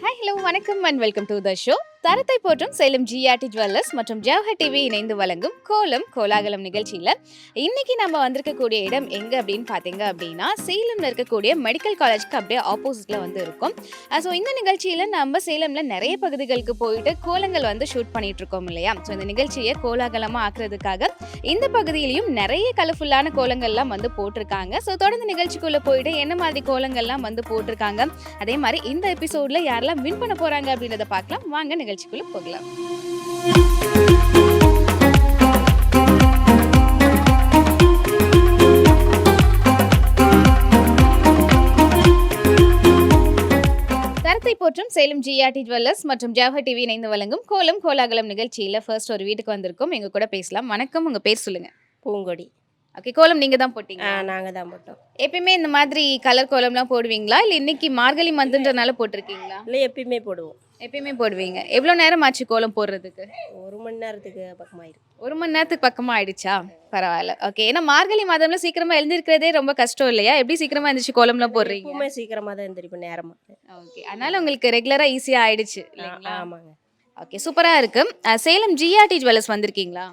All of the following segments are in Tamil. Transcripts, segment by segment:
ஹாய் ஹலோ வணக்கம் and welcome to the show. தரத்தை போற்றும் சேலம் ஜிஆர்டி ஜுவல்லர்ஸ் மற்றும் ஜவஹர் டிவி இணைந்து வழங்கும் கோலம் கோலாகலம் நிகழ்ச்சியில் இன்னைக்கு நம்ம வந்திருக்கக்கூடிய இடம் எங்க அப்படின்னு பார்த்தீங்க அப்படின்னா சேலம்ல இருக்கக்கூடிய மெடிக்கல் காலேஜ்க்கு அப்படியே ஆப்போசிட்ல வந்து இருக்கும். ஸோ இந்த நிகழ்ச்சியில நம்ம சேலம்ல நிறைய பகுதிகளுக்கு போயிட்டு கோலங்கள் வந்து ஷூட் பண்ணிட்டு இருக்கோம் இல்லையா? ஸோ இந்த நிகழ்ச்சியை கோலாகலமா ஆக்குறதுக்காக இந்த பகுதியிலையும் நிறைய கலர்ஃபுல்லான கோலங்கள்லாம் வந்து போட்டிருக்காங்க. ஸோ தொடர்ந்து நிகழ்ச்சிக்குள்ள போயிட்டு என்ன மாதிரி கோலங்கள்லாம் வந்து போட்டிருக்காங்க, அதே மாதிரி இந்த எபிசோட்ல யாரெல்லாம் வின் பண்ண போறாங்க அப்படின்றத பார்க்கலாம். வாங்க நிகழ்ச்சிக்குள்ள போகலாம். தரத்தை போற்றும் சேலம் ஜிஆர்டி ஜுவல்லர்ஸ் மற்றும் ஜவஹர் டிவி இணைந்து வழங்கும் கோலம் கோலாகலம் நிகழ்ச்சியில ஃபர்ஸ்ட் ஒரு வீட்டுக்கு வந்திருக்கோம். எங்க கூட பேசலாம். வணக்கம், உங்க பேர் சொல்லுங்க. பூங்கொடி. ஓகே, கோலம் நீங்க தான் போட்டீங்க? நாங்கள் தான் போட்டோம். எப்பயுமே இந்த மாதிரி கலர் கோலம்லாம் போடுவீங்களா, இல்லை இன்னைக்கு மார்கழி மந்த்ன்றனால போட்டிருக்கீங்களா? இல்லை, எப்பயுமே போடுவோம். எப்பயுமே போடுவீங்க. எவ்வளோ நேரம் ஆச்சு கோலம் போடுறதுக்கு? 1 மணி நேரத்துக்கு பக்கமாயிருக்கு. 1 மணி நேரத்துக்கு பக்கமா ஆயிடுச்சா? பரவாயில்ல. ஓகே, ஏன்னா மார்கழி மாதம்ல சீக்கிரமா எழுந்திருக்கிறதே ரொம்ப கஷ்டம் இல்லையா? எப்படி சீக்கிரமா எழுந்திரிச்சு கோலம்லாம் போடுறீங்க? எப்பவுமே சீக்கிரமாக தான் எழுந்திரிப்பேன், நேரமாக. ஓகே, அதனால உங்களுக்கு ரெகுலரா ஈஸியா ஆயிடுச்சு இல்லைங்களா? ஆமாங்க. ஓகே, சூப்பரா இருக்கு. சேலம் ஜிஆர்டி ஜுவல்லர்ஸ் வந்திருக்கீங்களா?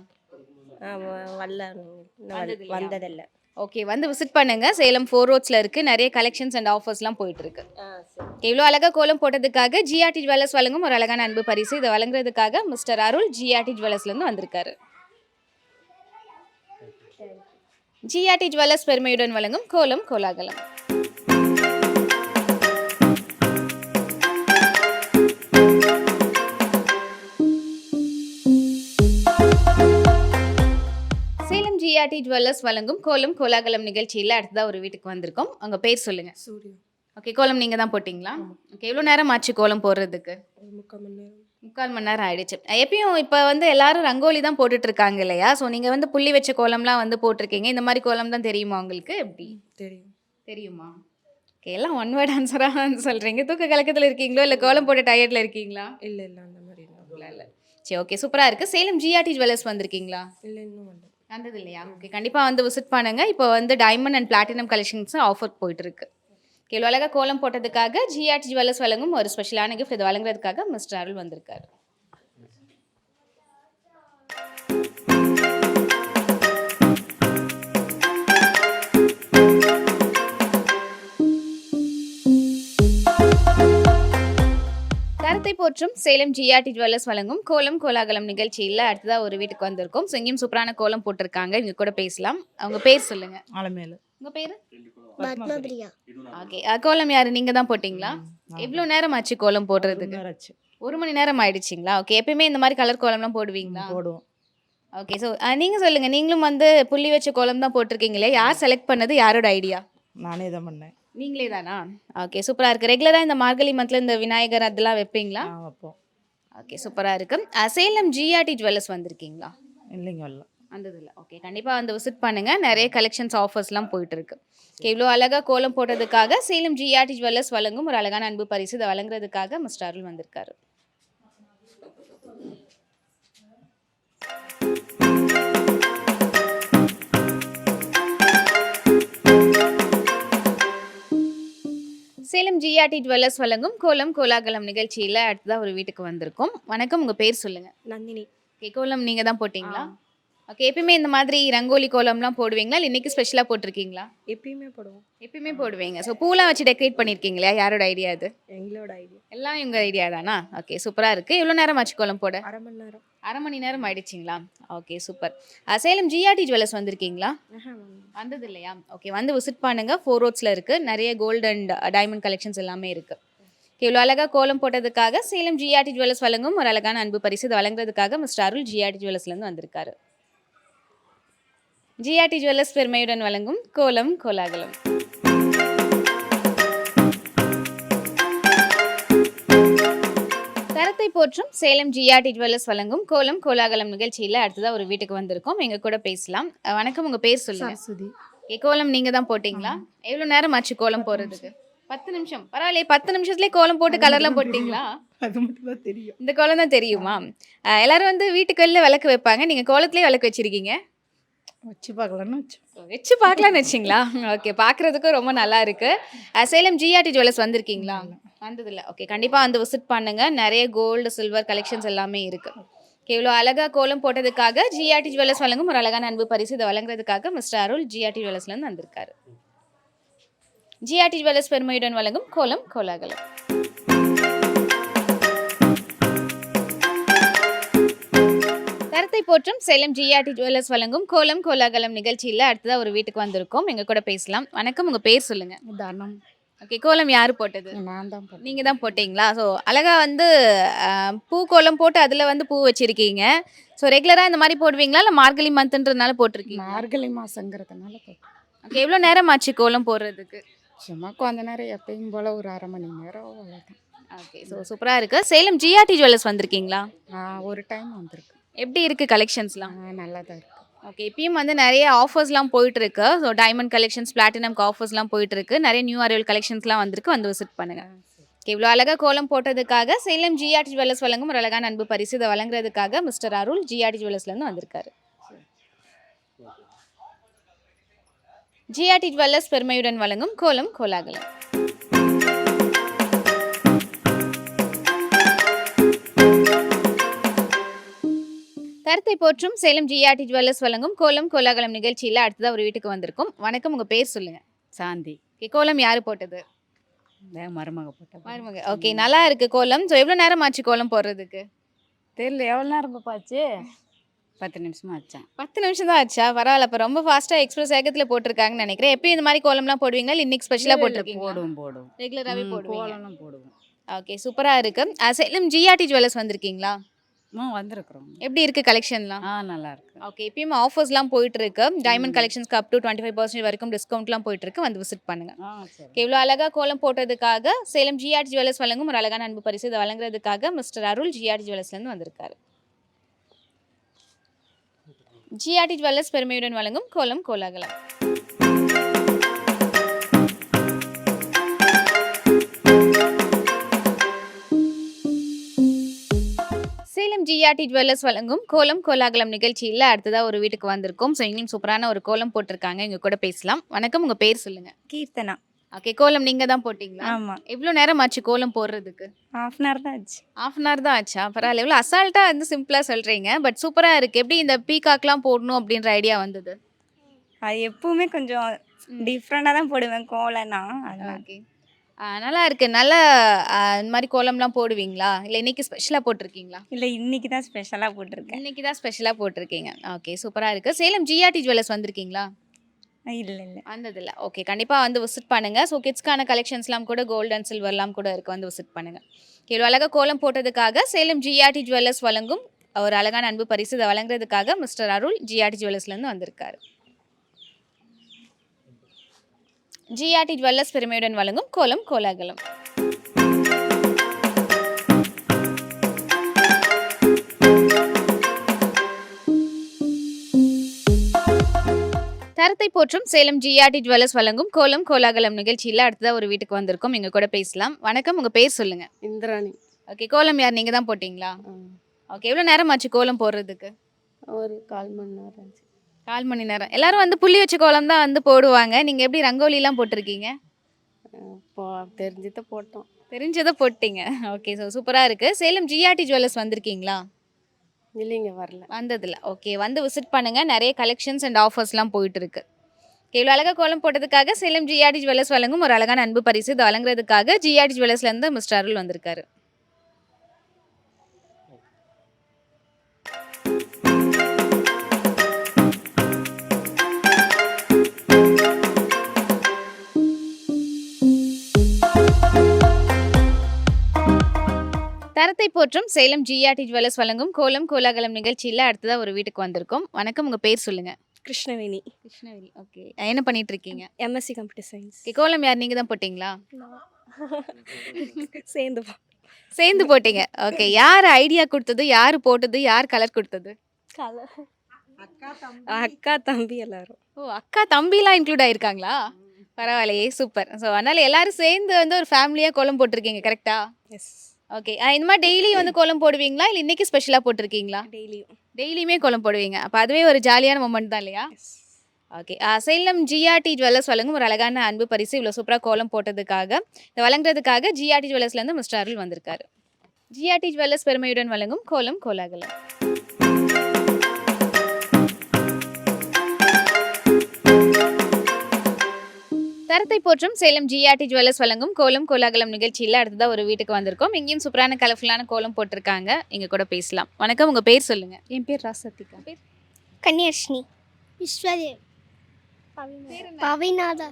வந்ததில்லை. ஓகே, வந்து விசிட் பண்ணுங்க. சேலம் 4 ரோட்ஸ்ல இருக்கு. நிறைய கலெக்ஷன்ஸ் அண்ட் ஆஃபர்ஸ்லாம் போயிட்டு இருக்கு. இவ்வளோ அழகா கோலம் போட்டதுக்காக ஜிஆர்டி ஜுவல்லர்ஸ் வழங்கும் ஒரு அழகான அன்பு பரிசு. இதை வழங்குறதுக்காக மிஸ்டர் அருள் ஜிஆர்டி ஜுவல்லர்ஸ்ல இருந்து வந்திருக்காரு. ஜிஆர்டி ஜுவல்லர்ஸ் பெருமையுடன் வழங்கும் கோலம் கோலாகலம். சேலம் ஜிஆர்டி ஜுவல்லர்ஸ் வழங்கும் கோலம் கோலாகலம் நிகழ்ச்சியில் அடுத்ததாக ஒரு வீட்டுக்கு வந்திருக்கோம். உங்கள் பேர் சொல்லுங்க. சூரிய. ஓகே, கோலம் நீங்கள் தான் போட்டிங்களா? ஓகே, எவ்வளோ நேரம் ஆச்சு கோலம் போடுறதுக்கு? 3/4 மணி நேரம் ஆயிடுச்சு. எப்பயும் இப்போ வந்து எல்லாரும் ரங்கோலி தான் போட்டுட்டு இருக்காங்க இல்லையா? ஸோ நீங்கள் வந்து புள்ளி வச்ச கோலம்லாம் வந்து போட்டிருக்கீங்க. இந்த மாதிரி கோலம் தான் தெரியுமா உங்களுக்கு? எப்படி தெரியுமா? ஓகே, எல்லாம் ஒன் வேர்ட் ஆன்சராக சொல்கிறீங்க. தூக்க கலக்கத்தில் இருக்கீங்களோ இல்லை கோலம் போட்ட டயர்டில் இருக்கீங்களா? இல்லை, அந்த மாதிரி இல்லை. சரி, ஓகே, சூப்பராக இருக்குது. சேலம் ஜிஆர்டி ஜுவல்லர்ஸ் வந்திருக்கீங்களா? இல்லை, இன்னும் வந்தது இல்லையா? ஓகே, கண்டிப்பாக வந்து விசிட் பண்ணுங்க. இப்போ வந்து diamond and platinum collections offer போயிட்டு இருக்கு. இவ்வளோ அழகாக கோலம் போட்டதுக்காக ஜிஆர்டி ஜுவல்லர்ஸ் வழங்கும் ஒரு ஸ்பெஷலான கிஃப்ட். இது வழங்குறதுக்காக மிஸ்டர் அருள் வந்திருக்காரு. தரத்தை போற்றும் சேலம் ஜிஆர்டி ஜுவல்லர்ஸ் வழங்கும் கோலம் கோலாகலம் நிகழ்ச்சியில் அடுத்ததாக ஒரு வீட்டுக்கு வந்திருக்கோம். ஸோ இங்கேயும் சூப்பரான கோலம் போட்டிருக்காங்க. இவங்க கூட பேசலாம். அவங்க பேர் சொல்லுங்க. ஆலமேலு. உங்க பேரு? பத்மபிரியா. ஓகே, கோலம் யாரு, நீங்க தான் போட்டீங்களா? எவ்வளோ நேரம் ஆச்சு கோலம் போடுறதுக்கு? 1 மணி நேரம் ஆயிடுச்சிங்களா? ஓகே, எப்பயுமே இந்த மாதிரி கலர் கோலம்லாம் போடுவீங்களா? போடுவோம். ஓகே, ஸோ நீங்க சொல்லுங்க. நீங்களும் வந்து புள்ளி வச்ச கோலம் தான் போட்டிருக்கீங்களே, யார் செலக்ட் பண்ணது? யாரோட ஐடியா? நானே தான் பண்ணேன். நீங்களே தானா? ஓகே, சூப்பரா இருக்கு. ரெகுலரா இந்த மார்கழி மந்த்ல இந்த விநாயகர் அதெல்லாம் வைப்பீங்களா? வைப்போம். ஓகே, சூப்பரா இருக்கு. சேலம் ஜிஆர்டி ஜுவல்லர்ஸ் வந்திருக்கீங்களா? இல்லைங்க, வரல. வந்தது இல்லை. ஓகே, கண்டிப்பாக வந்து விசிட் பண்ணுங்க. நிறைய கலெக்ஷன்ஸ் ஆஃபர்ஸ்லாம் போயிட்டு இருக்கு. ஓகே, இவ்வளோ அழகாக கோலம் போட்டதுக்காக சேலம் ஜிஆர்டி ஜுவல்லர்ஸ் வழங்கும் ஒரு அழகான அன்பு பரிசு. இதை வழங்குறதுக்காக மிஸ்டர் அருள் வந்திருக்காரு. சேலம் ஜிஆர்டி ஜுவல்லர்ஸ் வழங்கும் கோலம் கோலாகலம் நிகழ்ச்சியில் அடுத்ததாக ஒரு வீட்டுக்கு வந்திருக்கோம். வணக்கம், உங்கள் பேர் சொல்லுங்க. நந்தினி. ஓகே, கோலம் நீங்கள் தான் போட்டிங்களா? ஓகே, எப்பயுமே இந்த மாதிரி ரங்கோலி கோலம்லாம் போடுவீங்களா, இல்லை இன்னைக்கு ஸ்பெஷலாக போட்டிருக்கீங்களா? எப்பயுமே போடுவோம். எப்பயுமே போடுவீங்க. ஸோ பூலாம் வச்சு டெக்கரேட் பண்ணியிருக்கீங்களா? யாரோட ஐடியா அது? எங்களோட ஐடியா. எல்லாம் இவங்க ஐடியா தானா? ஓகே, சூப்பராக இருக்குது. எவ்வளோ நேரம் ஆச்சு கோலம் போட? 1/2 மணி நேரம். 1/2 மணி நேரம் ஆயிடுச்சிங்களா? Okay, super. Salem GRT jewellers வந்திருக்கீங்களா? வந்தது இல்லையா? ஓகே, வந்து விசிட் பண்ணுங்கள். 4 ரோட்ஸில் இருக்குது. நிறைய கோல்டு அண்ட் டைமண்ட் கலெக்ஷன்ஸ் எல்லாமே இருக்குது. இவ்வளோ அழகாக கோலம் போட்டதுக்காக சேலம் ஜிஆர்டி ஜுவல்லர்ஸ் வழங்கும் ஒரு அழகான அன்பு பரிசு. இதை வழங்குறதுக்காக மிஸ்டர் அருள் ஜிஆர்டி ஜுவல்லர்ஸ்லேருந்து வந்திருக்காரு. ஜிஆர்டி ஜுவல்லர்ஸ் பெருமையுடன் வழங்கும் கோலம் கோலாகலம். தரத்தை போற்றும் சேலம் ஜிஆர்டி ஜுவல்லர்ஸ் வழங்கும் கோலம் கோலாகலம் நிகழ்ச்சியில் அடுத்ததாக ஒரு வீட்டுக்கு வந்திருக்கோம். எங்க கூட பேசலாம். வணக்கம், உங்க பேர் சொல்லுங்க. சுதி. கோலம் நீங்க தான் போட்டீங்களா? எவ்வளோ நேரம் ஆச்சு கோலம் போடுறதுக்கு? 10 நிமிஷம். பரவாயில்லையே, 10 நிமிஷத்துலேயே கோலம் போட்டு கலர்லாம் போட்டிங்களா? அது மட்டும் தான் தெரியும். இந்த கோலம் தான் தெரியுமா? எல்லாரும் வந்து வீட்டுக்கு வெளில விளக்கு வைப்பாங்க, நீங்கள் கோலத்திலே விளக்கு வச்சிருக்கீங்க. வச்சு பார்க்கலான்னு வச்சு வச்சு பார்க்கலான்னு வச்சிங்களா? ஓகே. பார்க்குறதுக்கும் ரொம்ப நல்லா இருக்கு. சேலம் ஜிஆர்டி ஜுவல்லர்ஸ் வந்திருக்கீங்களா? வந்ததில்ல. ஓகே. கண்டிப்பா வந்து விசிட் பண்ணுங்க. நிறைய கோல்டு, சில்வர் கலெக்ஷன்ஸ் எல்லாமே இருக்கு. ஓகே. இவ்வளோ அழகா கோலம் போட்டதுக்காக ஜிஆர்டி ஜுவல்லர்ஸ் வழங்கும் ஒரு அழகான அன்பு பரிசு. இதை வழங்குறதுக்காக மிஸ்டர் அருள் ஜிஆர்டி ஜுவல்லர்ஸ்லேருந்து வந்திருக்காரு. ஜிஆர்டி ஜுவல்லர்ஸ் பெருமையுடன் வழங்கும் கோலம் கோலாகலம். தரத்தை போற்றும் சேலம் ஜிஆர்டி ஜுவல்லர்ஸ் வழங்கும் கோலம் கோலாகலம் நிகழ்ச்சியில் அடுத்ததாக ஒரு வீட்டுக்கு வந்திருக்கோம். எங்க கூட பேசலாம். வணக்கம், உங்க பேர் சொல்லுங்க. தானம் ஓகே. கோலம் யாரு போட்டது? நான் தான் போட்டேன். நீங்க தான் போட்டீங்களா? ஸோ அழகா வந்து பூ கோலம் போட்டு அதில் வந்து பூ வச்சிருக்கீங்க. ஸோ ரெகுலராக இந்த மாதிரி போடுவீங்களா இல்லை மார்கழி மந்த்ன்றதுனால போட்டிருக்கீங்க? மார்கழி மாதங்கிறதுனால போட்டேன். ஓகே. எவ்வளோ நேரம் ஆச்சு கோலம் போடுறதுக்கு? சும்மா கொஞ்ச நேரம் எப்பயும் போல் ஒரு அரை மணி நேரம் அவ்வளோதான். ஓகே. ஸோ சூப்பராக இருக்கு. சேலம் ஜிஆர்டி ஜுவல்லர்ஸ் வந்திருக்கீங்களா? ஒரு டைம் வந்திருக்கு. எப்படி இருக்கு கலெக்ஷன்ஸ்லாம்? நல்லா தான் இருக்கு. ஓகே. இப்பயும் வந்து நிறைய ஆஃபர்ஸ்லாம் போயிட்டு இருக்கு. ஸோ டைமண்ட் கலெக்ஷன்ஸ், பிளாட்டினம்க்கு ஆஃபர்ஸ்லாம் போயிட்டு இருக்கு. நிறைய நியூ அரைவல் கலெக்ஷன்ஸ்லாம் வந்திருக்கு. வந்து விசிட் பண்ணுங்க. ஓகே. இவ்வளோ அழகாக கோலம் போட்டதுக்காக சேலம் ஜிஆர்டி ஜுவல்லர்ஸ் வழங்கும் ஒரு அழகான அன்பு பரிசு. இதை வழங்குறதுக்காக மிஸ்டர் அருள் ஜிஆர்டி ஜுவல்லர்ஸ்லேருந்து வந்திருக்காரு. ஜிஆர்டி ஜுவல்லர்ஸ் பெருமையுடன் வழங்கும் கோலம் கோலாகலம். கருத்தை போற்றும் சேலம் ஜிஆர்டி ஜுவல்லர்ஸ் வழங்கும் கோலம் கோலாகலம் நிகழ்ச்சியில் அடுத்ததாக ஒரு வீட்டுக்கு வந்திருக்கும். வணக்கம், உங்க பேர் சொல்லுங்க. சாந்தி. ஓகே. கோலம் யாரு போட்டது? மருமக போட்ட மருமக. ஓகே. நல்லா இருக்கு கோலம். ஸோ எவ்வளோ நேரம் ஆச்சு கோலம் போடுறதுக்கு? தெரியல எவ்வளோ நேரம் பாப்பாச்சு. 10 நிமிஷமா ஆச்சான். 10 நிமிஷம் தான் ஆச்சா? பரவாயில்ல. இப்போ ரொம்ப ஃபாஸ்ட்டாக எக்ஸ்பிரஸ் வேகத்தில் போட்டிருக்காங்கன்னு நினைக்கிறேன். எப்பயும் இந்த மாதிரி கோலம்லாம் போடுவீங்களா இல்லை இன்னைக்கு ஸ்பெஷலாக போட்டிருக்கீங்க? போடுவோம் ரெகுலராகவே போடுவீங்க. கோலம்லாம் போடுவோம். ஓகே. சூப்பராக இருக்கு. சேலம் ஜிஆர்டி ஜுவல்லர்ஸ் வந்திருக்கீங்களா? வந்திருக்கிறோம். எப்படி இருக்கு கலெக்ஷன்லாம்? நல்லா இருக்கு. ஓகே. இப்பயும் ஆஃபர்ஸ்லாம் போயிட்டு இருக்கு. டைமண்ட் கலெக்ஷன்ஸ்க்கு அப் டு 25% வரைக்கும் டிஸ்கவுண்ட்லாம் போயிட்டு இருக்கு. வந்து விசிட் பண்ணுங்க. சரி. இவ்வளோ அழகா கோலம் போட்டதுக்காக சேலம் ஜிஆர்டி ஜுவல்லர்ஸ் வழங்கும் ஒரு அழகான அன்பு பரிசு. இதை வழங்குறதுக்காக மிஸ்டர் அருள் ஜிஆர்டி ஜுவல்லர்ஸ்லேருந்து வந்திருக்காரு. ஜிஆர்டி ஜுவல்லர்ஸ் பெருமையுடன் வழங்கும் கோலம் கோலாகலம். சேலம் ஜிஆர்டி ஜுவல்லர்ஸ் வழங்கும் கோலம் கோலாகலம் நிகழ்ச்சியில் அடுத்ததாக ஒரு வீட்டுக்கு வந்திருக்கோம். ஸோ இங்கேயும் சூப்பரான ஒரு கோலம் போட்டிருக்காங்க. எங்க கூட பேசலாம். வணக்கம், உங்க பேர் சொல்லுங்க. கீர்த்தனா. ஓகே. கோலம் நீங்க தான் போட்டீங்களா? ஆமா. எவ்வளோ நேரம் ஆச்சு கோலம் போடுறதுக்கு? ½ hour தான் ஆச்சு. ½ hour தான் ஆச்சா? பரவாயில்ல. எவ்வளோ அசால்ட்டாக வந்து சிம்பிளாக சொல்கிறீங்க. பட் சூப்பராக இருக்குது. எப்படி இந்த பீகாக்லாம் போடணும் அப்படின்ற ஐடியா வந்தது? அது எப்பவுமே கொஞ்சம் டிஃப்ரெண்டாக தான் போடுவேன் கோலம்னா. ஓகே. நல்லா இருக்கு. நல்லா இந்த மாதிரி கோலம்லாம் போடுவீங்களா இல்லை இன்னைக்கு ஸ்பெஷலாக போட்டிருக்கீங்களா? இல்லை, இன்னைக்கு தான் ஸ்பெஷலாக போட்டிருக்கேன். இன்னைக்கு தான் ஸ்பெஷலாக போட்டிருக்கீங்க. ஓகே. சூப்பராக இருக்குது. சேலம் ஜிஆர்டி ஜுவல்லர்ஸ் வந்திருக்கீங்களா? இல்லை. வந்ததில்ல. ஓகே. கண்டிப்பாக வந்து விசிட் பண்ணுங்க. ஸோ கிட்ஸ்க்கான கலெக்ஷன்ஸ்லாம் கூட கோல்டு அண்ட் சில்வர்லாம் கூட இருக்குது. வந்து விசிட் பண்ணுங்க. இவ்வளோ அழகாக கோலம் போட்டதுக்காக சேலம் ஜிஆர்டி ஜுவல்லர்ஸ் வழங்கும் ஒரு அழகான அன்பு பரிசு. இதை வழங்குறதுக்காக மிஸ்டர் அருள் ஜிஆர்டி ஜுவல்லர்ஸ்லேருந்து வந்திருக்காரு. ஜிஆர்டி ஜுவல்லர்ஸ் பெருமையுடன் வழங்கும் கோலம் கோலாகலம். தரத்தை போற்றும் சேலம் ஜிஆர்டி ஜுவல்லர்ஸ் வழங்கும் கோலம் கோலாகலம் நிகழ்ச்சியில் அடுத்ததாக ஒரு வீட்டுக்கு வந்திருக்கோம். எங்க கூட பேசலாம். வணக்கம், உங்க பேர் சொல்லுங்க. இந்திராணி. ஓகே. கோலம் யார் நீங்க தான் போட்டீங்களா? ஓகே. எவ்வளோ நேரம் ஆச்சு கோலம் போடுறதுக்கு? ஒரு 1/4 மணி நேரம் ஆச்சு. 1/4 மணி நேரம். எல்லாரும் வந்து புள்ளி வச்ச கோலம் தான் வந்து போடுவாங்க. நீங்க எப்படி ரங்கோலிலாம் போட்டிருக்கீங்க? தெரிஞ்சுதான் போட்டோம். தெரிஞ்சதை போட்டீங்க. ஓகே. ஸோ சூப்பராக இருக்கு. சேலம் ஜிஆர்டி ஜுவல்லர்ஸ் வந்திருக்கீங்களா? இல்லைங்க, வரல. வந்ததில்ல. ஓகே. வந்து விசிட் பண்ணுங்க. நிறைய கலெக்ஷன்ஸ் அண்ட் ஆஃபர்ஸ்லாம் போயிட்டு இருக்கு. இவ்வளோ அழகாக கோலம் போட்டதுக்காக சேலம் ஜிஆர்டி ஜுவல்லர்ஸ் வழங்கும் ஒரு அழகான அன்பு பரிசு. இதை வழங்குறதுக்காக ஜிஆர்டி ஜுவல்லர்ஸ்லேருந்து மிஸ்டர் அருள் வந்திருக்காரு. தரத்தை போற்றும் சேலம் ஜிஆர்டி ஜுவல்லர்ஸ் வழங்கும் கோலம் கோலாகலம் நிகழ்ச்சியில் அடுத்ததாக ஒரு வீட்டுக்கு வந்திருக்கோம். வணக்கம், உங்க பேர் சொல்லுங்க. கிருஷ்ணவேணி. கிருஷ்ணவேணி. ஓகே. என்ன பண்ணிட்டு இருக்கீங்க? MSc computer science. ஓகே. கோலம் யார் நீங்க தான் போட்டீங்களா? சேர்ந்து சேர்ந்து போட்டீங்க. ஓகே. யார் ஐடியா கொடுத்தது, யார் போட்டது, யார் கலர் கொடுத்தது? கலர் அக்கா தம்பி எல்லாரும். ஓ, அக்கா தம்பிலாம் இன்க்ளூட் ஆயிருக்காங்களா? பரவாயில்லையே, சூப்பர். ஸோ அதனால எல்லாரும் சேர்ந்து வந்து ஒரு ஃபேமிலியாக கோலம் போட்டிருக்கீங்க, கரெக்டா? எஸ். ஓகே. இந்த மாதிரி டெய்லி வந்து கோலம் போடுவீங்களா இல்லை இன்னைக்கு ஸ்பெஷலாக போட்டிருக்கீங்களா? டெய்லியும். டெய்லியுமே கோலம் போடுவீங்க. அப்போ அதுவே ஒரு ஜாலியான மொமெண்ட் தான் இல்லையா? Yes. Okay. Salem GRT jewellers வழங்கும் ஒரு அழகான அன்பு பரிசு. இவ்வளோ சூப்பரா கோலம் போட்டதுக்காக, இத வழங்குறதுக்காக ஜிஆர்டி ஜுவல்லர்ஸ்லேருந்து மிஸ்டர் அருள் வந்திருக்காரு. ஜிஆர்டி ஜுவல்லர்ஸ் பெருமையுடன் வழங்கும் கோலம் கோலாகலம். தரத்தை போற்றும் சேலம் ஜிஆர்டி ஜுவல்லர்ஸ் வழங்கும் கோலம் கோலாகலம் நிகழ்ச்சியில் அடுத்ததா ஒரு வீட்டுக்கு வந்திருக்கோம். இங்கேயும் சூப்பரான கலர்ஃபுல்லான கோலம் போட்டிருக்காங்க. எங்க கூட பேசலாம். வணக்கம், உங்க பேர் சொல்லுங்க. என் பேர் ராசத்திகா. கன்னியாஷ்னி விஸ்வதேவ் பவிநாதா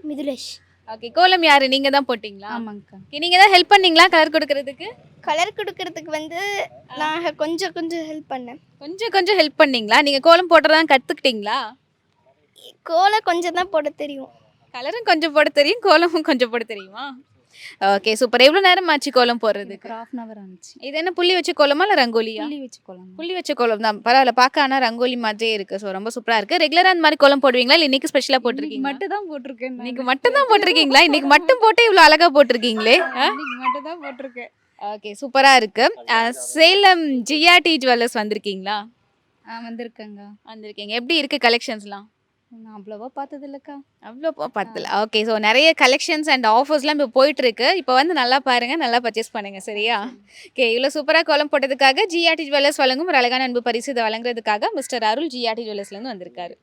மிதுலேஷ். ஓகே, கோலம் யாரு நீங்க தான் போட்டீங்களா? ஆமாங்கக்கா. Okay, நீங்க தான் ஹெல்ப் பண்ணீங்களா கலர் கொடுக்கறதுக்கு? கலர் கொடுக்கறதுக்கு வந்து நான் கொஞ்சம் கொஞ்சம் ஹெல்ப் பண்ணேன். கொஞ்சம் ஹெல்ப் பண்ணீங்களா? நீங்க கோலம் போடுறதா கத்துக்கிட்டீங்களா? கோலம் கொஞ்சம் தான் போட தெரியும். கலரும் கொஞ்சம் போட தெரியும், கோலமும் கொஞ்சம் போட தெரியுமா? Okay, super. எவ்வளவு நேரம் ஆச்சு கோலம் போடுறதுக்கு? ஒரு 1/2 hour ஆனிச்சு. இது என்ன புள்ளி வச்ச கோலமா இல்ல ரங்கோலியா? புள்ளி வச்சு கோலம். புள்ளி வச்ச கோலம் தான். பரவாயில்ல, பார்க்க ஆனா ரங்கோலி மாதிரியே இருக்கு. ஸோ ரொம்ப சூப்பரா இருக்கு. ரெகுலரா அந்த மாதிரி கோலம் போடுவீங்களா இல்ல இன்னைக்கு ஸ்பெஷலா போட்டிருக்கீங்க? மட்டும் தான் போட்டிருக்கேன். இன்னைக்கு மட்டும் தான் போட்டிருக்கீங்களா? இன்னைக்கு மட்டும் போட்டு இவ்வளவு அழகா போட்டிருக்கீங்களே. இன்னைக்கு மட்டும் தான் போட்டிருக்கேன். ஓகே, சூப்பரா இருக்கு. சேலம் ஜிஆர்டி ஜுவல்லர்ஸ் வந்திருக்கீங்களா? வந்திருக்கேங்க. வந்திருக்கீங்க. எப்படி இருக்கு கலெக்ஷன்ஸ்லாம்? நான் அவ்வளோவா பார்த்தது இல்லைக்கா. அவ்வளோ பத்தல. ஓகே, ஸோ நிறைய கலெக்ஷன்ஸ் அண்ட் ஆஃபர்ஸ்லாம் இப்போ போயிட்டு இருக்கு. இப்போ வந்து நல்லா பாருங்க, நல்லா பர்ச்சேஸ் பண்ணுங்க, சரியா? ஓகே, இவ்வளோ சூப்பராக கோலம் போட்டதுக்காக ஜிஆர்டி ஜுவல்லர்ஸ் வழங்கும் ஒரு அழகான அன்பு பரிசு. இதை வழங்குறதுக்காக மிஸ்டர் அருள் ஜிஆர்டி ஜுவல்லர்ஸ்லேருந்து வந்திருக்காரு.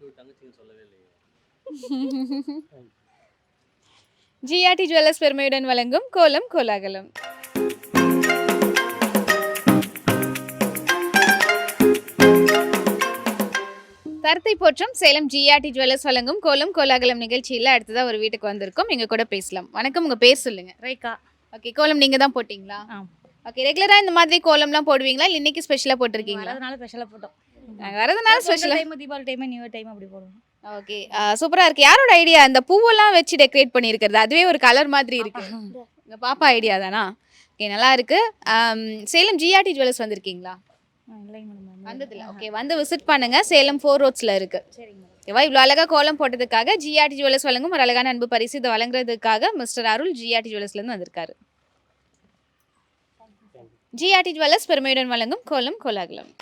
ஜிஆர்டி ஜுவல்லர்ஸ் பெருமையுடன் வழங்கும் கோலம் கோலாகலம். தரத்தை போற்றும் சேலம் ஜிஆர்டி ஜுவல்லர்ஸ் வழங்கும் கோலம் கோலாகலம் நிகழ்ச்சியில் அடுத்ததா ஒரு வீட்டுக்கு வந்திருக்கோம். எங்க கூட பேசலாம். வணக்கம், உங்க பேர் சொல்லுங்க. ரேகா. ஓகே, கோலம் நீங்க தான் போட்டீங்களா? ஆம். ஓகே, ரெகுலரா இந்த மாதிரி கோலம்லாம் போடுவீங்களா இல்ல இன்னைக்கு ஸ்பெஷலா போட்டிருக்கீங்களா? அதனால ஸ்பெஷலாக போட்டோம். நாங்க வரதுனால ஸ்பெஷலா. Time, Deepavali time, new year time அப்படி போடுவோம். ஓகே, சூப்பரா இருக்கு. யாரோட ஐடியா அந்த பூவெல்லாம் வச்சு டெக்கரேட் பண்ணியிருக்கிறது? அதுவே ஒரு கலர் மாதிரி இருக்கு. உங்க பாப்பா ஐடியா தானா? ஓகே, நல்லா இருக்கு. சேலம் ஜிஆர்டி ஜுவல்லர்ஸ் வந்திருக்கீங்களா? இல்லைங்க மேடம். வந்ததில்ல. ஓகே, வந்து விசிட் பண்ணுங்க. சேலம் 4 ரோட்ஸ்ல இருக்கு. சரிங்க மேடம். ஓகேவா? இவ்வளோ அழகா கோலம் போட்டதுக்காக ஜிஆர்டி ஜுவல்லர்ஸ் வழங்கும் ஒரு அழகான அன்பு பரிசு. இதை வழங்குறதுக்காக மிஸ்டர் அருள் ஜிஆர்டி ஜுவல்லர்ஸ்லேருந்து வந்திருக்காரு. ஜிஆர்டி ஜுவல்லர்ஸ் பெருமையுடன் வழங்கும் கோலம் கோலாகலம்.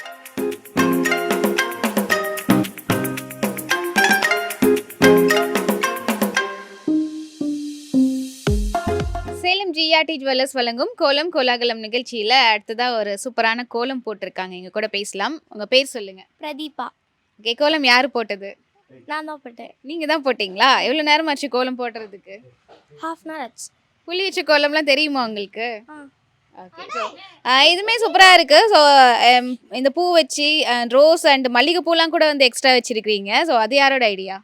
சேலம் ஜிஆர்டி ஜுவல்லர்ஸ் வழங்கும் கோலம் கோலாகலம் நிகழ்ச்சியில் அடுத்ததா ஒரு சூப்பரான கோலம் போட்டிருக்காங்க. எங்க கூட பேசலாம். உங்க பேர் சொல்லுங்க. பிரதீபா. ஓகே, கோலம் யாரு போட்டது? நான் தான் போட்டேன். நீங்க தான் போட்டீங்களா? எவ்வளவு நேரம் ஆச்சு கோலம் போடுறதுக்கு? 1/2 hour ஆச்சு. புள்ளி வச்ச கோலம்லாம் தெரியுமா உங்களுக்கு? ஆ. ஓகே, ஸோ இதுவுமே சூப்பராக இருக்குது. ஸோ இந்த பூ வச்சு ரோஸ் அண்ட் மல்லிகைப்பூலாம் கூட வந்து எக்ஸ்ட்ரா வச்சுருக்கிறீங்க. ஸோ அது யாரோட ஐடியா?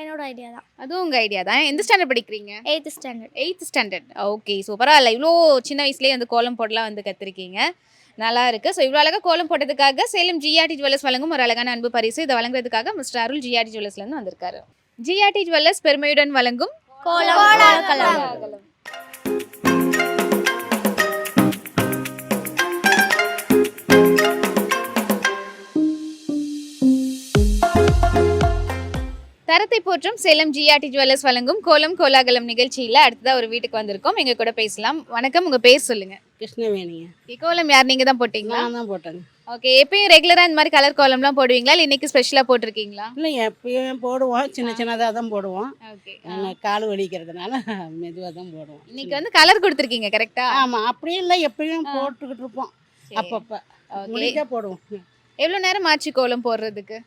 என்னோட ஐடியா தான். அதுவும் உங்கள் ஐடியா தான். எந்த ஸ்டாண்டர்ட் படிக்கிறீங்க? 8th standard. 8th standard. Okay, சூப்பராக இல்லை, இவ்வளோ சின்ன வயசுலேயே வந்து கோலம் போடலாம் வந்து கற்றுருக்கீங்க. நல்லா இருக்குது. ஸோ இவ்வளோ அழகாக கோலம் போட்டதுக்காக சேலம் ஜிஆர்டி ஜுவல்லர்ஸ் வழங்கும் ஒரு அழகான அன்பு பரிசு. இதை வழங்குறதுக்காக மிஸ்டர் அருள் ஜிஆர்டி ஜுவல்லர்ஸ்லேருந்து வந்திருக்காரு. ஜிஆர்டி ஜுவல்லர்ஸ் பெருமையுடன் வழங்கும் கோலம் கோலாகலம். தரத்தை போற்றும் சேலம் ஜிஆர்டி ஜுவல்லர்ஸ் வழங்கும் கோலம் கோலாகலம் நிகழ்ச்சியில் அடுத்ததா ஒரு வீட்டுக்கு வந்திருக்கோம். எங்க கூட பேசலாம். வணக்கம், உங்க பேர் சொல்லுங்க. கிருஷ்ணவேணிங்க. கோலம் யார் நீங்க தான் போட்டீங்களா? நான் தான் போட்டேங்க. ஓகே, எப்பயும் ரெகுலரா இந்த மாதிரி கலர் கோலம்லாம் போடுவீங்களா இல்லை இன்னைக்கு ஸ்பெஷலா போட்டிருக்கீங்களா? இல்லை, எப்பயும் போடுவோம், சின்ன சின்னதாக தான் போடுவோம். ஓகே, கால் வலிக்கிறதுனால மெதுவாக தான் போடுவோம். இன்னைக்கு வந்து கலர் கொடுத்துருக்கீங்க கரெக்டா? ஆமாம், அப்படியே இல்லை, எப்பயும் போட்டுக்கிட்டு இருப்போம். அப்பப்போ முடிக்க போடுவோம். எவ்வளவு நேரம் ஆச்சு கோலம் போடுறதுக்கு?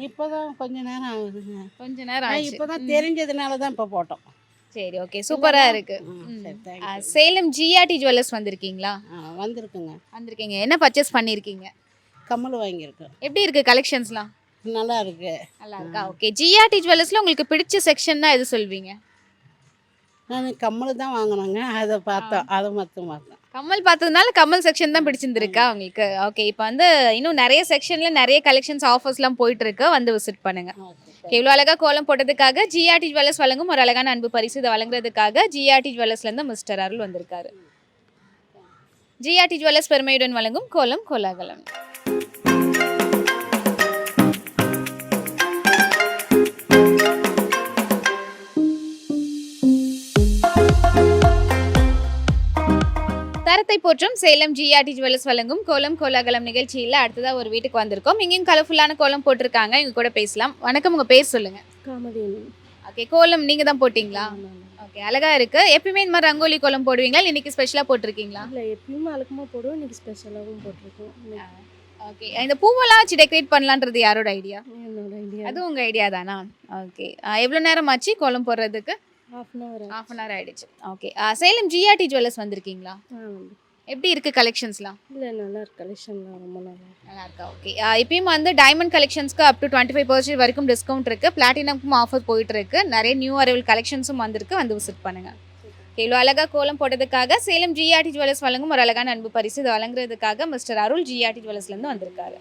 இப்போதான் கொஞ்ச நேரம் ஆகுதுங்க. கொஞ்ச நேரம் ஆச்சு. இப்போதான் தெரிஞ்சதுனால தான் இப்போ போட்டோம். சரி, ஓகே, சூப்பரா இருக்கு. சரி, தேங்க்யூ. சேலம் ஜிஆர்டி ஜுவல்லர்ஸ் வந்திருக்கீங்களா? வந்திருக்குங்க. வந்திருக்கீங்க. என்ன பர்ச்சேஸ் பண்ணிருக்கீங்க? கம்மல் வாங்கியிருக்கேன். எப்படி இருக்கு கலெக்ஷன்ஸ்லாம்? நல்லா இருக்கு. நல்லா இருக்கா? ஓகே, ஜிஆர்டி ஜுவல்லர்ஸ்ல உங்களுக்கு பிடிச்ச செக்ஷன்னா எது சொல்வீங்க? நான் கம்மல் தான் வாங்கினாங்க, அதை பார்த்தோம், அதை மட்டும் பார்த்தோம். கம்மல் பார்த்ததுனால கம்மல் செக்ஷன் தான் பிடிச்சிருந்துருக்கா உங்களுக்கு? ஓகே, இப்போ வந்து இன்னும் நிறைய செக்ஷன்ல நிறைய கலெக்ஷன்ஸ் ஆஃபர்ஸ்லாம் போயிட்டு இருக்கு, வந்து விசிட் பண்ணுங்க. இவ்வளோ அழகா கோலம் போட்டதுக்காக ஜிஆர்டி ஜுவல்லர்ஸ் வழங்கும் ஒரு அழகான அன்பு பரிசு. இதை வழங்குறதுக்காக ஜிஆர்டி ஜுவல்லர்ஸ்லேருந்து மிஸ்டர் அருள் வந்திருக்காரு. ஜிஆர்டி ஜுவல்லர்ஸ் பெருமையுடன் வழங்கும் கோலம் கோலாகலம். தரத்தை போற்றும் சேலம் ஜிஆர்டி ஜுவல்லர்ஸ் வழங்கும் கோலம் கோலாகலம் நிகழ்ச்சியில் அடுத்ததா ஒரு வீட்டுக்கு வந்திருக்கோம். இங்கேயும் கலர்ஃபுல்லான கோலம் போட்டிருக்காங்க. இவங்க கூட பேசலாம். வணக்கம், உங்க பேர் சொல்லுங்க. காமெடியன். ஓகே, கோலம் நீங்க தான் போட்டிங்களா? ஓகே, அழகா இருக்கு. எப்பயுமே இந்த மாதிரி ரங்கோலி கோலம் போடுவீங்களா, இல்லை இன்னைக்கு ஸ்பெஷலா போட்டிருக்கீங்களா? இல்லை எப்பயுமே அழகமாக போடுவோம், இன்னைக்கு ஸ்பெஷலாகவும் போட்டிருக்கோம். ஓகே, இந்த பூவெல்லாம் வச்சு டெக்கரேட் பண்ணலான்றது யாரோட ஐடியா? என்னோட ஐடியா அது உங்க ஐடியா தானா? ஓகே, எவ்வளோ நேரம் ஆச்சு கோலம் போடுறதுக்கு? half an hour. half an hour ஆயிடுச்சு. ஓகே, சேலம் ஜிஆர்டி ஜுவல்லர்ஸ் வந்திருக்கீங்களா? எப்படி இருக்கு கலெக்ஷன்ஸ்லாம்? இல்லை நல்லா இருக்கு, கலெக்ஷன்லாம் ரொம்ப நல்லா இருக்கு. நல்லா இருக்கா? ஓகே, இப்பயும் வந்து டைமண்ட் கலெக்ஷன்ஸ்க்கு அப் டு 25% வரைக்கும் டிஸ்கவுண்ட் இருக்கு. பிளாட்டினம்க்கும் ஆஃபர் போயிட்டு இருக்கு. நிறைய நியூ அரைவல் கலெக்ஷன்ஸும் வந்திருக்கு, வந்து விசிட் பண்ணுங்க. இவ்வளோ அழகா கோலம் போட்டதுக்காக சேலம் ஜிஆர்டி ஜுவல்லர்ஸ் வழங்கும் ஒரு அழகான அன்பு பரிசு. இது வழங்குறதுக்காக மிஸ்டர் அருள் ஜிஆர்டி ஜுவல்லர்ஸ்லேருந்து வந்திருக்காரு.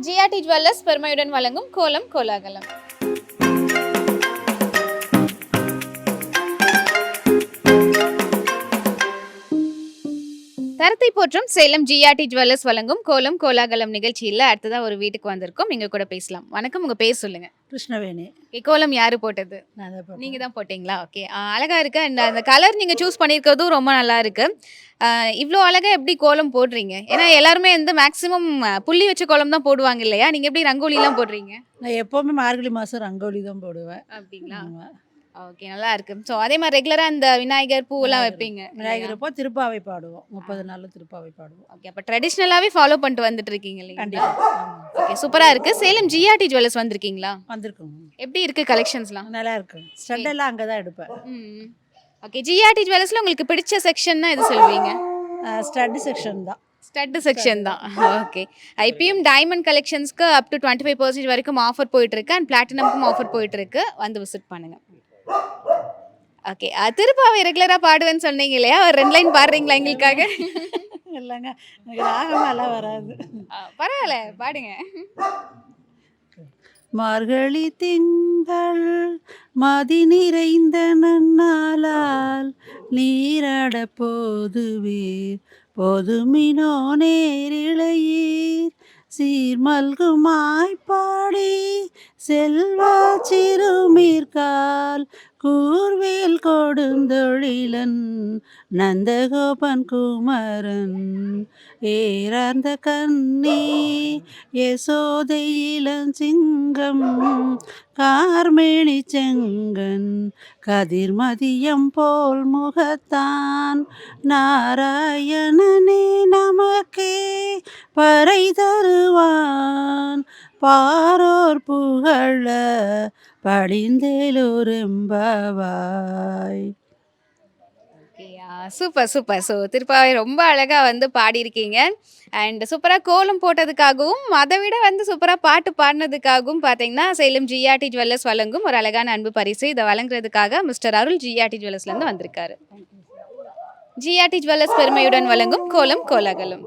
ஜிஆர்டி ஜுவல்லர்ஸ் பெருமையுடன் வழங்கும் கோலம் கோலாகலம். தரத்தை போற்றும் சேலம் ஜிஆர்டி ஜுவல்லர்ஸ் வழங்கும் கோலம் கோலாகலம் நிகழ்ச்சியில் அடுத்ததா ஒரு வீட்டுக்கு வந்திருக்கோம். நீங்க கூட பேசலாம். வணக்கம், உங்க பேர் சொல்லுங்க. கிருஷ்ணவேணி. கோலம் யாரு போட்டது? நீங்க தான் போட்டீங்களா? ஓகே, அழகா இருக்கு. அந்த கலர் நீங்க சூஸ் பண்ணியிருக்கிறதும் ரொம்ப நல்லா இருக்கு. இவ்வளோ அழகா எப்படி கோலம் போடுறீங்க? ஏன்னா எல்லாருமே வந்து மேக்ஸிமம் புள்ளி வச்ச கோலம் தான் போடுவாங்க இல்லையா? நீங்க எப்படி ரங்கோலிலாம் போடுறீங்க? நான் எப்போவுமே மார்கழி மாதம் ரங்கோலி தான் போடுவேன். அப்படிங்களா? ஆமா. ஓகே, நல்லா இருக்கு. ஸோ அதே மாதிரி ரெகுலரா அந்த விநாயகர் பூவெல்லாம் வைப்பீங்க? விநாயகர் அப்போ திருப்பாவை பாடுவோம். 30 நாள் திருப்பாவை பாடுவோம். ஓகே, அப்போ ட்ரெடிஷ்னலாகவே ஃபாலோ பண்ணிட்டு வந்துட்டு இருக்கீங்க இல்லையா? கண்டிப்பாக. ஓகே, சூப்பரா இருக்கு. சேலம் ஜிஆர்டி ஜுவல்லர்ஸ் வந்திருக்கீங்களா? வந்திருக்கோம். எப்படி இருக்கு கலெக்ஷன்ஸ்லாம்? நல்லா இருக்கு. ஸ்டெண்டெல்லாம் அங்கே தான் எடுப்பேன். ஓகே, ஜிஆர்டி ஜுவல்லர்ஸ்ல உங்களுக்கு பிடிச்ச செக்ஷன்னா எது சொல்லுவீங்க? ஸ்டட் செக்ஷன் தான். ஸ்டட் செக்ஷன் தான். ஓகே, இப்பயும் டைமண்ட் கலெக்ஷன்ஸ்க்கு அப் டு 25% வரைக்கும் ஆஃபர் போயிட்டு இருக்கு. அண்ட் பிளாட்டினம்க்கும் ஆஃபர் போயிட்டு இருக்கு, வந்து விசிட் பண்ணுங்க. ஓகே, திருப்பாவை ரெகுலரா பாடுவேன்னு சொன்னீங்க இல்லையா? ஒரு 2 லைன் பாடுறீங்களா எங்களுக்காக? இல்லைங்க, எனக்கு ராகமெல்லாம் வராது. பரவாயில்ல, பாடுங்க. மார்கழி திங்கள் மதி நிறைந்த நன்னாளால் நீராட போதுவீர் போதுமினோ நேரிழையீர் சீர்மல்குமாய் பாடி செல்வா சிறுமீர்கால் கூர்வேல் கொடுந்தொழிலன் நந்தகோபன் குமரன் ஏறார்ந்த கண்ணி யசோதை இளஞ்சிங்கம் கார்மேனி செங்கன் கதிர்மதியம் போல் முகத்தான் நாராயணனே நமக்கே பறை தருவான் பாரோர் புகழ படிந்தேலோரெம்பவாய். Super super. ஸோ திருப்பாவை ரொம்ப அழகா வந்து பாடியிருக்கீங்க. அண்ட் சூப்பராக கோலம் போட்டதுக்காகவும் அதை விட வந்து சூப்பராக பாட்டு பாடினதுக்காகவும் பார்த்தீங்கன்னா சேலம் ஜிஆர்டி ஜுவல்லர்ஸ் வழங்கும் ஒரு அழகான அன்பு பரிசு. இதை வழங்குறதுக்காக மிஸ்டர் அருள் ஜிஆர்டி ஜுவல்லர்ஸ்லேருந்து வந்திருக்காரு. ஜிஆர்டி ஜுவல்லர்ஸ் பெருமையுடன் வழங்கும் கோலம் கோலாகலம்.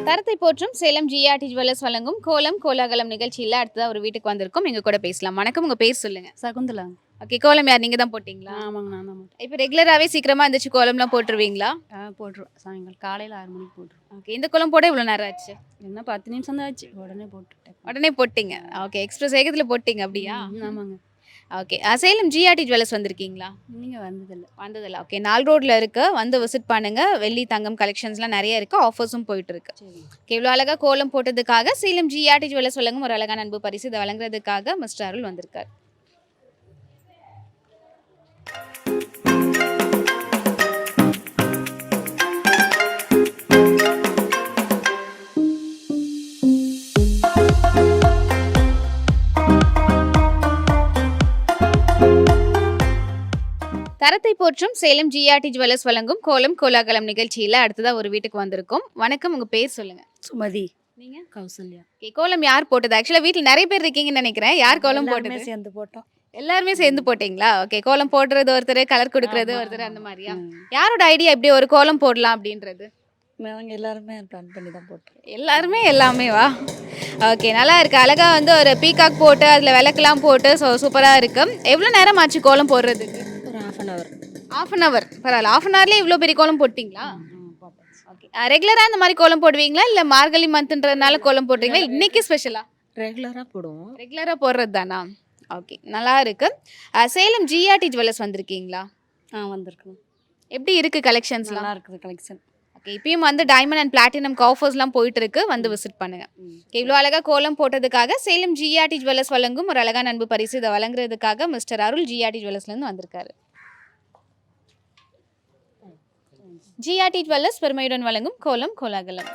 தரத்தை போற்றும் சேலம் ஜிஆர்டி ஜுவல்லர்ஸ் வழங்கும் கோலம் கோலாகலம் நிகழ்ச்சியில் அடுத்ததாக ஒரு வீட்டுக்கு வந்திருக்கோம். எங்க கூட பேசலாம். வணக்கம், உங்க பேர் சொல்லுங்க. சகுந்தலா. ஓகே, கோலம் யார் நீங்க தான் போட்டிங்களா? ஆமாங்க, நான் தான் போட்டேன். இப்போ ரெகுலராகவே சீக்கிரமா இருந்துச்சு கோலம்லாம் போட்டுருவீங்களா? போட்டுருவேன். சாயங்காலம் காலையில் 6 மணிக்கு போட்டுருவேன். ஓகே, இந்த கோலம் போட இவ்வளோ நேரம் ஆச்சு? என்ன 10 நிமிஷம் தான் ஆச்சு, உடனே போட்டுட்டேன். உடனே போட்டிங்க. ஓகே, எக்ஸ்பிரஸ் வேகத்தில் போட்டிங்க அப்படியா? ஆமாங்க. ஓகே, சேலம் ஜிஆர்டி ஜுவல்லர்ஸ் வந்திருக்கீங்களா? நீங்கள் வந்ததில்லை. ஓகே, 4 ரோட்ல இருக்கு, வந்து விசிட் பண்ணுங்க. வெள்ளி தங்கம் கலெக்ஷன்ஸ்லாம் நிறைய இருக்கு, ஆஃபர்ஸும் போயிட்டு இருக்கு. ஓகே, இவ்வளோ அழகா கோலம் போட்டதுக்காக சேலம் ஜிஆர்டி ஜுவல்லர்ஸ் வழங்கும் ஒரு அழகான அன்பு பரிசு. இதை வழங்குறதுக்காக மிஸ்டர் அருள் வந்திருக்காரு. தரத்தை போற்றும் சேலம் ஜிஆர்டி ஜுவல்லர்ஸ் வழங்கும் கோலம் கோலாகலம் நிகழ்ச்சியில் அடுத்ததாக ஒரு வீட்டுக்கு வந்திருக்கோம். வணக்கம், உங்க பேர் சொல்லுங்க. சுமதி. நீங்க? கௌசல்யா. ஓகே, கோலம் யார் போட்டது? ஆக்சுவலாக வீட்டில் நிறைய பேர் இருக்கீங்கன்னு நினைக்கிறேன். யார் கோலம் போட்டது? சேர்ந்து போட்டோம். எல்லாருமே சேர்ந்து போட்டிங்களா? ஓகே, கோலம் போடுறது ஒருத்தர், கலர் கொடுக்கறது ஒருத்தர், அந்த மாதிரியா? யாரோட ஐடியா இப்படி ஒரு கோலம் போடலாம் அப்படின்றது? நாங்கள் எல்லாருமே பிளான் பண்ணி தான் போட்டோம். எல்லாருமே எல்லாமே வா. ஓகே, நல்லா இருக்கு. அழகா வந்து ஒரு பீகாக் போட்டு அதில் விளக்கெல்லாம் போட்டு சூப்பராக இருக்கு. எவ்வளோ நேரம் ஆச்சு கோலம் போடுறதுக்கு? ஒரு half an hour. ½ an hour. பரவாயில்ல, ½ அன் ஹவர்லேயே இவ்வளோ பெரிய கோலம் போட்டிங்களா? ஓகே, ரெகுலராக இந்த மாதிரி கோலம் போடுவீங்களா, இல்லை மார்கழி மந்த்ன்றதுனால கோலம் போடுறீங்களா, இன்னைக்கு ஸ்பெஷலா? ரெகுலராக போடுவோம். ரெகுலராக போடுறது தானா? ஓகே, நல்லா இருக்கு. சேலம் ஜிஆர்டி ஜுவல்லர்ஸ் வந்திருக்கீங்களா? வந்திருக்கோம். எப்படி இருக்கு கலெக்ஷன்ஸ்லாம்? நல்லா இருக்குது கலெக்ஷன். ஓகே, இப்பயும் வந்து டைமண்ட் அண்ட் பிளாட்டினம் ஆஃபர்ஸ்லாம் போயிட்டு இருக்கு, வந்து விசிட் பண்ணுங்க. இவ்வளோ அழகா கோலம் போட்டதுக்காக சேலம் ஜிஆர்டி ஜுவல்லர்ஸ் வழங்கும் ஒரு அழகான அன்பு பரிசு. இதை வழங்குறதுக்காக மிஸ்டர் அருள் ஜிஆர்டி ஜுவல்லர்ஸ்லேருந்து வந்திருக்காரு. ஜிஆர்டி ஜுவல்லர்ஸ் பெருமையுடன் வழங்கும் கோலம் கோலாகலம்.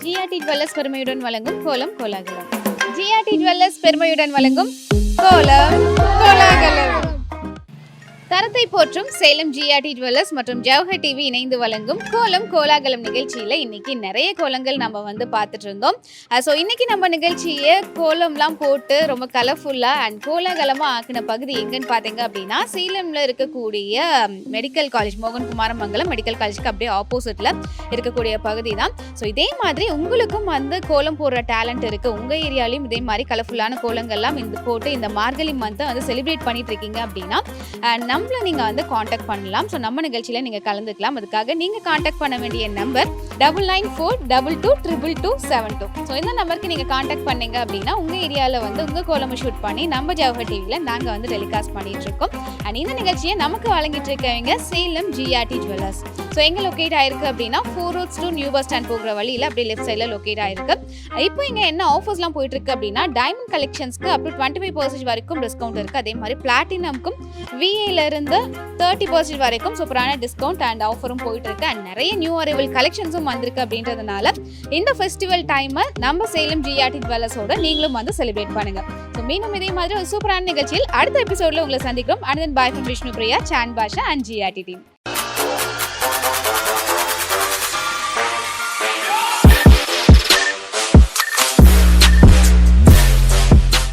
ஜிஆர்டி ஜுவல்லர்ஸ் பெருமையுடன் வழங்கும் கோலம் கோலாகலம். ஜிஆர்டி ஜுவல்லர்ஸ் பெருமையுடன் வழங்கும் கோலம் கோலாகலம். தரத்தை போற்றும் சேலம் ஜிஆர்டி ஜுவல்லர்ஸ் மற்றும் ஜவஹர் டிவி இணைந்து வழங்கும் கோலம் கோலாகலம் நிகழ்ச்சியில் இன்னைக்கு நிறைய கோலங்கள் நம்ம வந்து பார்த்துட்டு இருந்தோம். ஸோ இன்னைக்கு நம்ம நிகழ்ச்சியை கோலம்லாம் போட்டு ரொம்ப கலர்ஃபுல்லாக அண்ட் கோலாகலமாக ஆக்கின பகுதி எங்கன்னு பார்த்தீங்க அப்படின்னா சேலமில் இருக்கக்கூடிய மெடிக்கல் காலேஜ், மோகன்குமாரமங்கலம் மெடிக்கல் காலேஜுக்கு அப்படியே ஆப்போசிட்டில் இருக்கக்கூடிய பகுதி தான். ஸோ இதே மாதிரி உங்களுக்கும் வந்து கோலம் போடுற டேலண்ட் இருக்குது, உங்கள் ஏரியாலையும் இதே மாதிரி கலர்ஃபுல்லான கோலங்கள்லாம் போட்டு இந்த மார்கழி மந்த்தை வந்து செலிப்ரேட் பண்ணிட்டு இருக்கீங்க அப்படின்னா நம்மளை நீங்கள் வந்து காண்டாக்ட் பண்ணலாம். ஸோ நம்ம நிகழ்ச்சியில் நீங்கள் கலந்துக்கலாம். அதுக்காக நீங்கள் காண்டாக்ட் பண்ண வேண்டிய நம்பர் 9942222272. ஸோ இந்த நம்பருக்கு நீங்கள் காண்டாக்ட் பண்ணீங்க அப்படின்னா உங்கள் ஏரியாவில் வந்து உங்கள் கோலமை ஷூட் பண்ணி நம்ம ஜவஹர் டிவியில் நாங்கள் வந்து டெலிகாஸ்ட் பண்ணிட்டு இருக்கோம். அண்ட் இந்த நிகழ்ச்சியை நமக்கு வழங்கிட்டு இருக்கவங்க சேலம் ஜிஆர்டி ஜுவல்லர்ஸ். ஸோ எங்கே லொக்கேட் ஆயிருக்கு அப்படின்னா 4 roads to new bus stand போகிற வழியில் அப்படியே லெஃப்ட் சைடில் லொக்கேட் ஆயிருக்கு. இப்போ இங்கே என்ன ஆஃபர்ஸ்லாம் போயிட்டு இருக்கு அப்படின்னா டைமண்ட் கலெக்ஷன்ஸ்க்கு அப் டு 25% வரைக்கும் டிஸ்கவுண்ட் இருக்குது. அதே மாதிரி பிளாட்டினம்க்கும் விஏல இருந்து 30% வரைக்கும் சூப்பரான டிஸ்கவுண்ட் அண்ட் ஆஃபரும் போயிட்டு இருக்கு. அண்ட் நிறைய நியூ அரைவல் கலெக்ஷன்ஸும் வந்திருக்கு. அப்படின்றதுனால இந்த ஃபெஸ்டிவல் டைமை நம்ம சேலம் ஜிஆர்டி ஜுவல்லர்ஸோட நீங்களும் வந்து செலிப்ரேட் பண்ணுங்க. ஸோ மீண்டும் இதே மாதிரி ஒரு சூப்பரான நிகழ்ச்சியில் அடுத்த எபிசோட்ல உங்களை சந்திக்கிறோம். And then bye from Vishnu Priya, San Basha and GRT team.